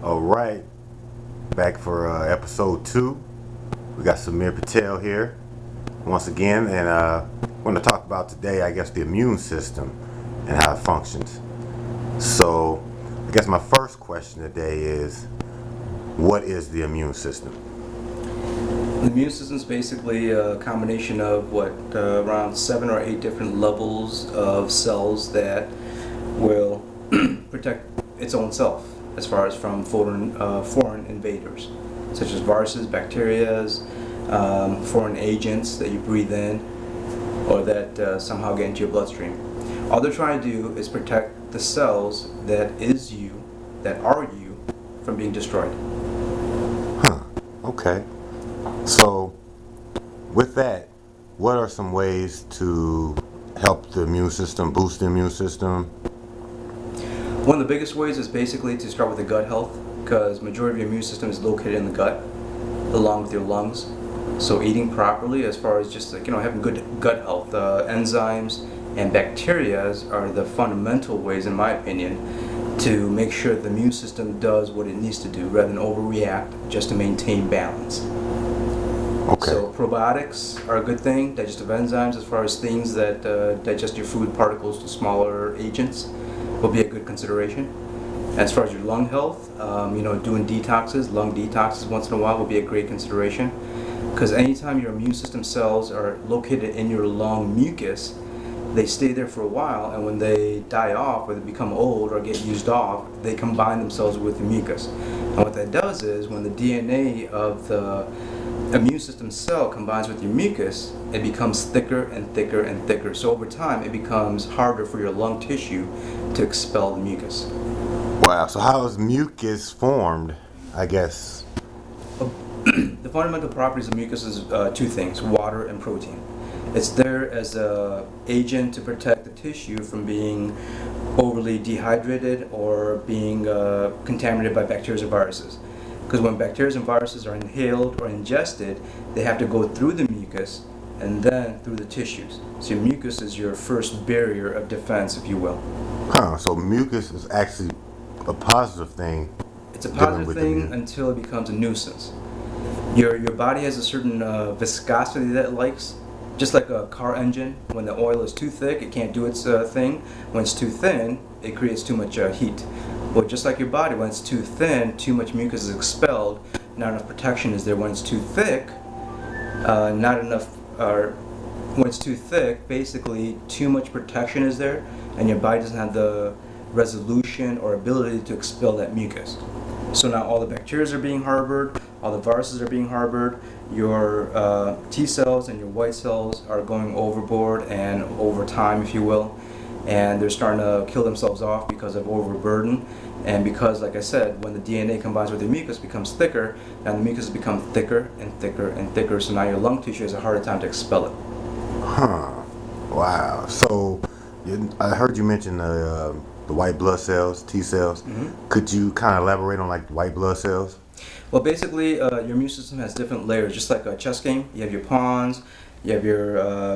All right, back for episode 2. We got Samir Patel here once again, and we're going to talk about today, I guess, the immune system and how it functions. So, I guess my first question today is, what is the immune system? The immune system is basically a combination of around 7 or 8 different levels of cells that will protect its own self as far as from foreign invaders, such as viruses, bacteria, foreign agents that you breathe in or that somehow get into your bloodstream. All they're trying to do is protect the cells that are you, from being destroyed. Okay. So, with that, what are some ways to help the immune system, boost the immune system? One of the biggest ways is basically to start with the gut health, because majority of your immune system is located in the gut, along with your lungs. So eating properly, as far as just having good gut health, enzymes and bacteria are the fundamental ways, in my opinion, to make sure the immune system does what it needs to do, rather than overreact, just to maintain balance. Okay. So probiotics are a good thing. Digestive enzymes, as far as things that digest your food particles to smaller agents, will be a good consideration. As far as your lung health, doing detoxes, lung detoxes once in a while will be a great consideration. Because anytime your immune system cells are located in your lung mucus, they stay there for a while, and when they die off or they become old or get used off, they combine themselves with the mucus. And what that does is, when the DNA of the immune system cell combines with your mucus, it becomes thicker and thicker and thicker. So over time, it becomes harder for your lung tissue to expel the mucus. Wow. So how is mucus formed, I guess? The fundamental properties of mucus is two things: water and protein. It's there as an agent to protect the tissue from being overly dehydrated or being contaminated by bacteria or viruses. Because when bacteria and viruses are inhaled or ingested, they have to go through the mucus and then through the tissues. So your mucus is your first barrier of defense, if you will. So mucus is actually a positive thing. It's a dealing positive with thing immune. until it becomes a nuisance. Your body has a certain viscosity that it likes. Just like a car engine, when the oil is too thick, it can't do its thing. When it's too thin, it creates too much heat. Well, just like your body, when it's too thin, too much mucus is expelled, not enough protection is there. When it's too thick, when it's too thick, basically too much protection is there, and your body doesn't have the resolution or ability to expel that mucus. So now all the bacteria are being harbored, all the viruses are being harbored, your T cells and your white cells are going overboard and over time, if you will, and they're starting to kill themselves off because of overburden, and because, like I said, when the DNA combines with the mucus, becomes thicker, and the mucus has become thicker and thicker and thicker, so now your lung tissue has a harder time to expel it. Wow. So I heard you mention the white blood cells, T cells. Could you kind of elaborate on like white blood cells? Well, basically, your immune system has different layers, just like a chess game. You have your pawns, you have your,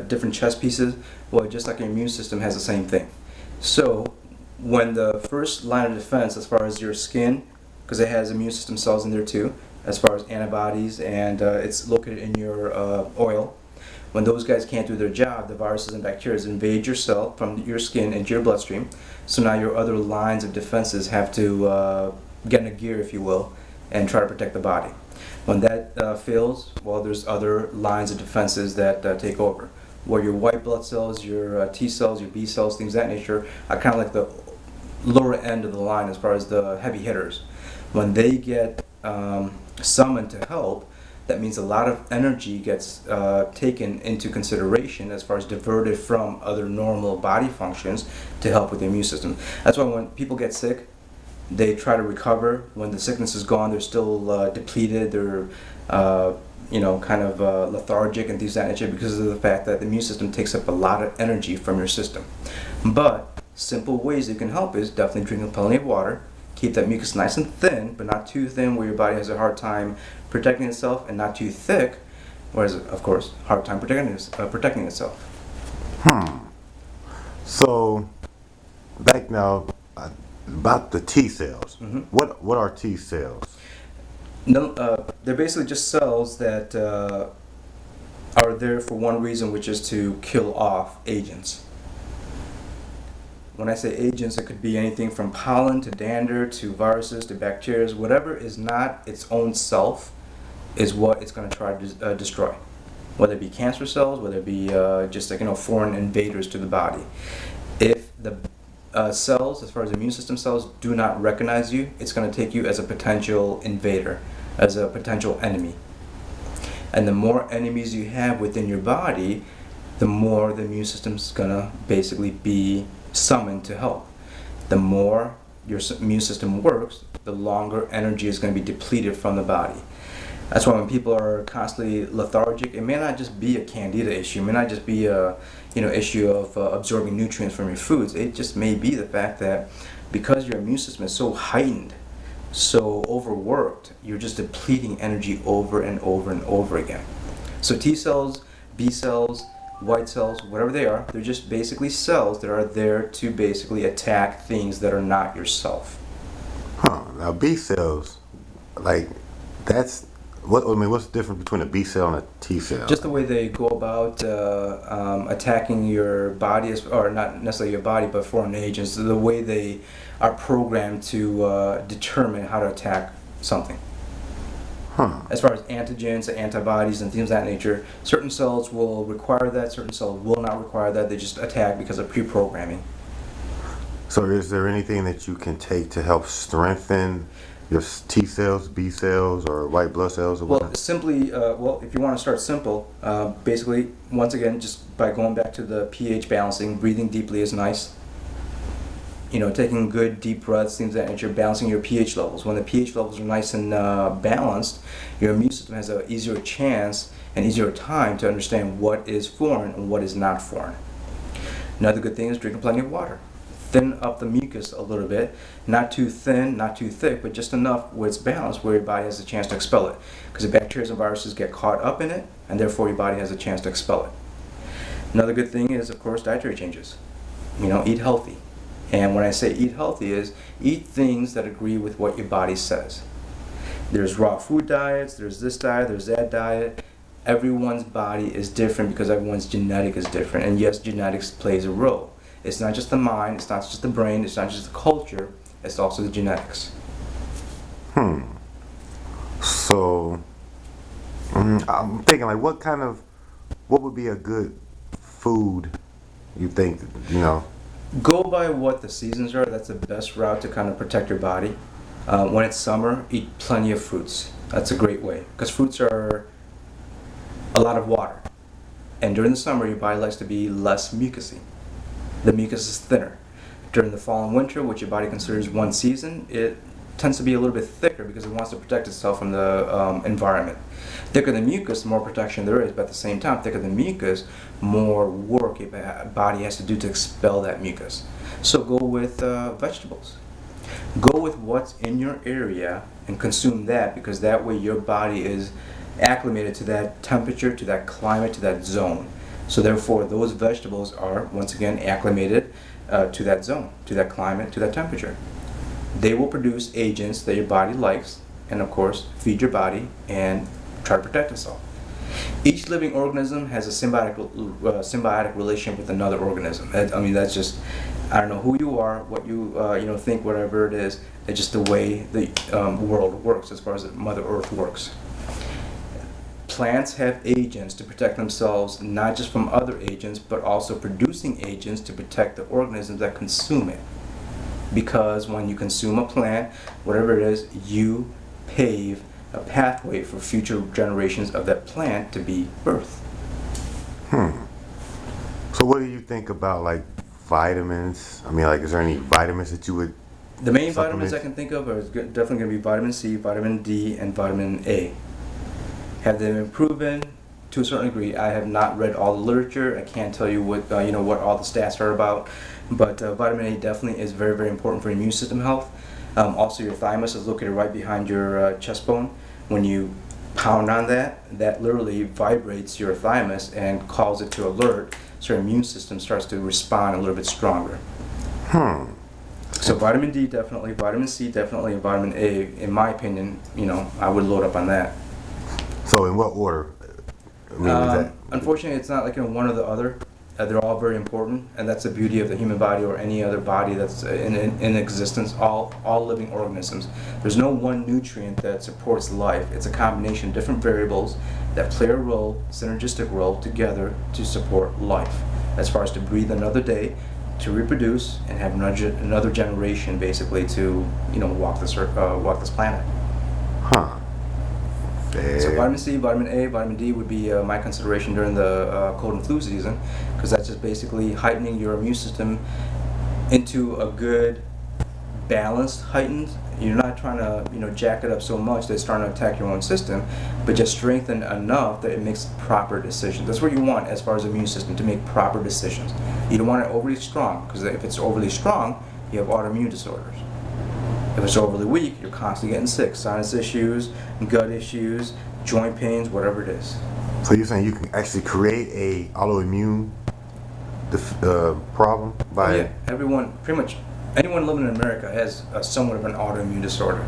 different chess pieces. Well, just like your immune system has the same thing. So, when the first line of defense, as far as your skin, because it has immune system cells in there too, as far as antibodies, and it's located in your oil. When those guys can't do their job, the viruses and bacteria invade your cell from your skin into your bloodstream. So now your other lines of defenses have to get in a gear, if you will, and try to protect the body. When that fails, well, there's other lines of defenses that take over. Where your white blood cells, your T cells, your B cells, things of that nature, are kind of like the lower end of the line as far as the heavy hitters. When they get summoned to help, that means a lot of energy gets taken into consideration as far as diverted from other normal body functions to help with the immune system. That's why when people get sick, they try to recover. When the sickness is gone, they're still depleted. They're lethargic and things of that nature, because of the fact that the immune system takes up a lot of energy from your system. But simple ways you can help is definitely drinking plenty of water. Keep that mucus nice and thin, but not too thin where your body has a hard time protecting itself, and not too thick, whereas, of course, hard time protecting itself. So back now, about the T cells. Mm-hmm. What are T cells? No, they're basically just cells that are there for one reason, which is to kill off agents. When I say agents, it could be anything from pollen to dander to viruses to bacteria. Whatever is not its own self is what it's going to try to destroy. Whether it be cancer cells, whether it be just like foreign invaders to the body. If the cells, as far as immune system cells, do not recognize you, it's going to take you as a potential invader, as a potential enemy. And the more enemies you have within your body, the more the immune system is going to basically be summoned to help. The more your immune system works, the longer energy is going to be depleted from the body. That's why when people are constantly lethargic, it may not just be a candida issue. It may not just be a issue of absorbing nutrients from your foods. It just may be the fact that because your immune system is so heightened, so overworked, you're just depleting energy over and over and over again. So T cells, B cells, white cells, whatever they are, they're just basically cells that are there to basically attack things that are not yourself. Huh. Now B cells, like that's what's the difference between a B cell and a T cell? Just the way they go about attacking your body, or not necessarily your body, but foreign agents. The way they are programmed to determine how to attack something. Huh. As far as antigens, antibodies, and things of that nature, certain cells will require that, certain cells will not require that. They just attack because of pre-programming. So is there anything that you can take to help strengthen your T cells, B cells, or white blood cells, or Well, simply, if you want to start simple, basically, once again, just by going back to the pH balancing, breathing deeply is nice. Taking good deep breaths, things of that nature, balancing your pH levels. When the pH levels are nice and balanced, your immune system has an easier chance and easier time to understand what is foreign and what is not foreign. Another good thing is drinking plenty of water. Thin up the mucus a little bit, not too thin, not too thick, but just enough where it's balanced, where your body has a chance to expel it. Because the bacteria and viruses get caught up in it, and therefore your body has a chance to expel it. Another good thing is, of course, dietary changes. Eat healthy. And when I say eat healthy is, eat things that agree with what your body says. There's raw food diets, there's this diet, there's that diet. Everyone's body is different because everyone's genetic is different. And yes, genetics plays a role. It's not just the mind, it's not just the brain, it's not just the culture, it's also the genetics. So, I'm thinking like what would be a good food you think, Go by what the seasons are. That's the best route to kind of protect your body. When it's summer, eat plenty of fruits. That's a great way because fruits are a lot of water. And during the summer, your body likes to be less mucousy. The mucus is thinner. During the fall and winter, which your body considers one season, it tends to be a little bit thicker because it wants to protect itself from the environment. Thicker the mucus, the more protection there is, but at the same time, thicker the mucus, more work your body has to do to expel that mucus. So go with vegetables. Go with what's in your area and consume that, because that way your body is acclimated to that temperature, to that climate, to that zone. So therefore, those vegetables are, once again, acclimated to that zone, to that climate, to that temperature. They will produce agents that your body likes, and of course, feed your body and try to protect itself. Each living organism has a symbiotic relationship with another organism. That's just, I don't know who you are, what you think, whatever it is. It's just the way the world works as far as Mother Earth works. Plants have agents to protect themselves, not just from other agents, but also producing agents to protect the organisms that consume it. Because when you consume a plant, whatever it is, you pave a pathway for future generations of that plant to be birthed. So what do you think about like vitamins? Is there any vitamins that you would The main supplement? vitamins I can think of are definitely going to be vitamin C, vitamin D, and vitamin A. Have they been proven? To a certain degree. I have not read all the literature. I can't tell you what what all the stats are about, but vitamin A definitely is very, very important for immune system health. Also, your thymus is located right behind your chest bone. When you pound on that, that literally vibrates your thymus and calls it to alert, so your immune system starts to respond a little bit stronger. So vitamin D definitely, vitamin C definitely, and vitamin A, in my opinion, I would load up on that. So in what order? I mean, is that Unfortunately, it's not like one or the other. They're all very important, and that's the beauty of the human body or any other body that's in existence. All living organisms. There's no one nutrient that supports life. It's a combination of different variables that play a role, synergistic role, together to support life. As far as to breathe another day, to reproduce, and have another generation, basically, to walk this planet. huh? So vitamin C, vitamin A, vitamin D would be my consideration during the cold and flu season, because that's just basically heightening your immune system into a good, balanced, heightened. You're not trying to jack it up so much that it's starting to attack your own system, but just strengthen enough that it makes proper decisions. That's what you want as far as the immune system, to make proper decisions. You don't want it overly strong, because if it's overly strong, you have autoimmune disorders. If it's overly weak, you're constantly getting sick. Sinus issues, gut issues, joint pains, whatever it is. So you're saying you can actually create a autoimmune problem by? Yeah, everyone, pretty much anyone living in America has somewhat of an autoimmune disorder.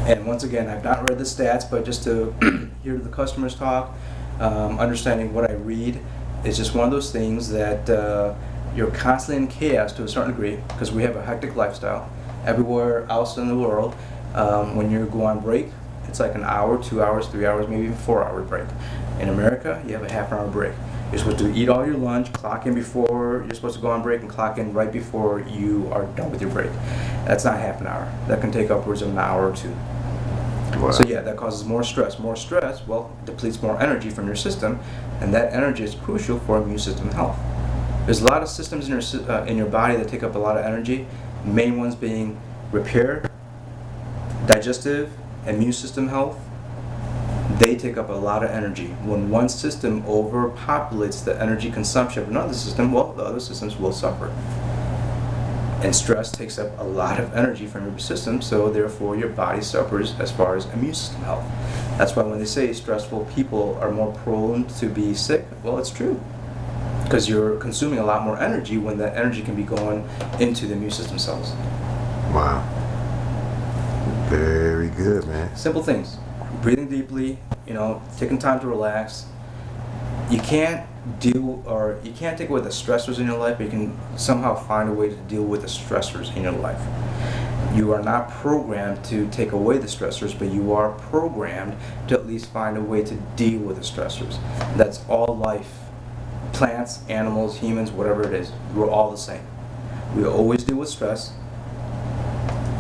And once again, I've not read the stats, but just to hear the customers talk, understanding what I read, it's just one of those things that you're constantly in chaos to a certain degree, because we have a hectic lifestyle. Everywhere else in the world, when you go on break, it's like an hour, 2 hours, 3 hours, maybe even 4 hour break. In America, you have a half-an-hour break. You're supposed to eat all your lunch, clock in before you're supposed to go on break, and clock in right before you are done with your break. That's not half an hour. That can take upwards of an hour or two. Wow. So yeah, that causes more stress. More stress, well, depletes more energy from your system, and that energy is crucial for immune system health. There's a lot of systems in your body that take up a lot of energy. Main ones being repair, digestive, immune system health. They take up a lot of energy. When one system overpopulates the energy consumption of another system, well, the other systems will suffer. And stress takes up a lot of energy from your system, so therefore your body suffers as far as immune system health. That's why when they say stressful people are more prone to be sick, well, it's true. Because you're consuming a lot more energy when that energy can be going into the immune system cells. Wow. Very good, man. Simple things. Breathing deeply, taking time to relax. You can't take away the stressors in your life, but you can somehow find a way to deal with the stressors in your life. You are not programmed to take away the stressors, but you are programmed to at least find a way to deal with the stressors. That's all life. Plants, animals, humans, whatever it is, we're all the same. We always deal with stress.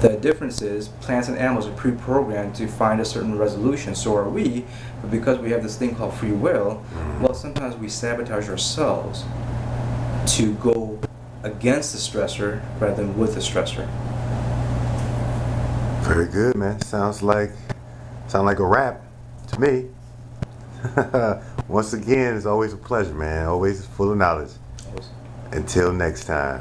The difference is plants and animals are pre-programmed to find a certain resolution, so are we, but because we have this thing called free will, well, sometimes we sabotage ourselves to go against the stressor rather than with the stressor. Very good, man. Sound like a rap to me. Once again, it's always a pleasure, man. Always full of knowledge. Until next time.